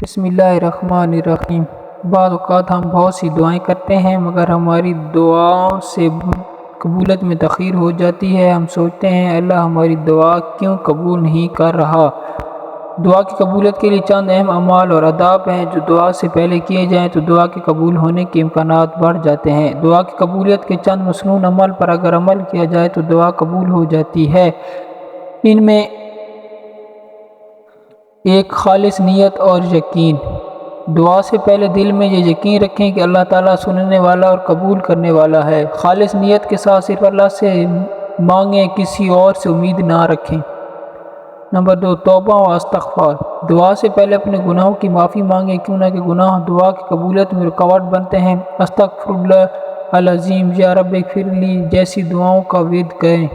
بسم اللہ الرحمن الرحیم۔ بعض اوقات ہم بہت سی دعائیں کرتے ہیں مگر ہماری دعاؤں سے قبولیت میں تاخیر ہو جاتی ہے۔ ہم سوچتے ہیں اللہ ہماری دعا کیوں قبول نہیں کر رہا۔ دعا کی قبولیت کے لیے چند اہم اعمال اور آداب ہیں جو دعا سے پہلے کیے جائیں تو دعا کے قبول ہونے کے امکانات بڑھ جاتے ہیں۔ دعا کی قبولیت کے چند مسنون عمل پر اگر عمل کیا جائے تو دعا قبول ہو جاتی ہے۔ ان میں ایک خالص نیت اور یقین۔ دعا سے پہلے دل میں یہ یقین رکھیں کہ اللہ تعالیٰ سننے والا اور قبول کرنے والا ہے۔ خالص نیت کے ساتھ صرف اللہ سے مانگیں، کسی اور سے امید نہ رکھیں۔ نمبر 2، توبہ و استغفار۔ دعا سے پہلے اپنے گناہوں کی معافی مانگیں، کیوں نہ کہ گناہ دعا کی قبولیت میں رکاوٹ بنتے ہیں۔ استغفر اللہ العظیم، یا رب اغفر لی جیسی دعاؤں کا ورد کریں۔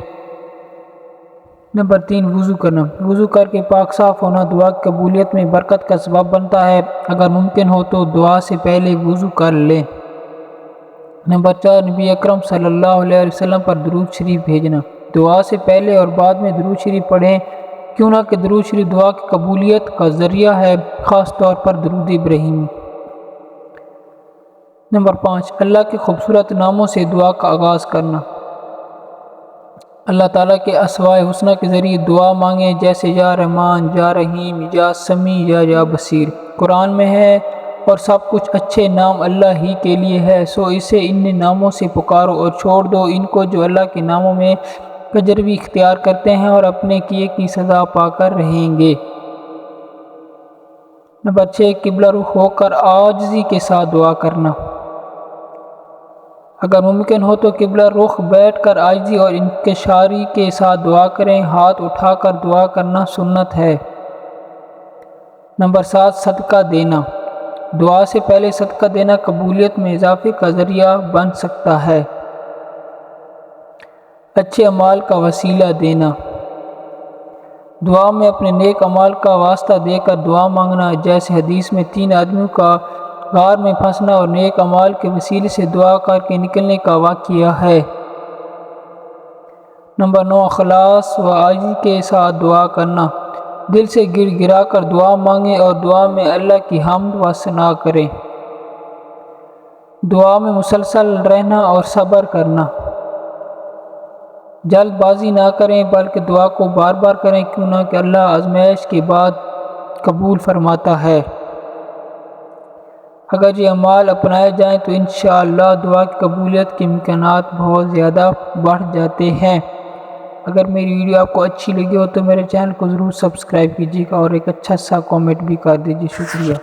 نمبر 3، وضو کرنا۔ وضو کر کے پاک صاف ہونا دعا کی قبولیت میں برکت کا سبب بنتا ہے۔ اگر ممکن ہو تو دعا سے پہلے وضو کر لیں۔ نمبر 4، نبی اکرم صلی اللہ علیہ وسلم پر درود شریف بھیجنا۔ دعا سے پہلے اور بعد میں درود شریف پڑھیں، کیوں نہ کہ درود شریف دعا کی قبولیت کا ذریعہ ہے، خاص طور پر درود ابراہیمی۔ نمبر 5، اللہ کے خوبصورت ناموں سے دعا کا آغاز کرنا۔ اللہ تعالیٰ کے اسماء الحسنی کے ذریعے دعا مانگیں، جیسے یا رحمان، یا رحیم، یا سمیع، یا بصیر۔ قرآن میں ہے اور سب کچھ اچھے نام اللہ ہی کے لیے ہے، سو اسے ان ناموں سے پکارو اور چھوڑ دو ان کو جو اللہ کے ناموں میں تجربی اختیار کرتے ہیں اور اپنے کیے کی سزا پا کر رہیں گے۔ نمبر 6، قبلہ رخ ہو کر عاجزی کے ساتھ دعا کرنا۔ اگر ممکن ہو تو قبلہ رخ بیٹھ کر عاجزی اور انکساری کے ساتھ دعا کریں، ہاتھ اٹھا کر دعا کرنا سنت ہے۔ نمبر 7، صدقہ دینا۔ دعا سے پہلے صدقہ دینا قبولیت میں اضافے کا ذریعہ بن سکتا ہے۔ اچھے اعمال کا وسیلہ دینا۔ دعا میں اپنے نیک اعمال کا واسطہ دے کر دعا مانگنا، جیسے حدیث میں 3 آدمیوں کا غار میں پھنسنا اور نیک اعمال کے وسیلے سے دعا کر کے نکلنے کا واقعہ ہے۔ نمبر 9، اخلاص و عاجزی کے ساتھ دعا کرنا۔ دل سے گر گرا کر دعا مانگیں اور دعا میں اللہ کی حمد و ثنا کریں۔ دعا میں مسلسل رہنا اور صبر کرنا۔ جلد بازی نہ کریں بلکہ دعا کو بار بار کریں، کیوں نہ کہ اللہ آزمائش کے بعد قبول فرماتا ہے۔ اگر یہ اعمال اپنائے جائیں تو انشاءاللہ دعا کی قبولیت کے امکانات بہت زیادہ بڑھ جاتے ہیں۔ اگر میری ویڈیو آپ کو اچھی لگی ہو تو میرے چینل کو ضرور سبسکرائب کیجیے گا اور ایک اچھا سا کامنٹ بھی کر دیجیے۔ شکریہ۔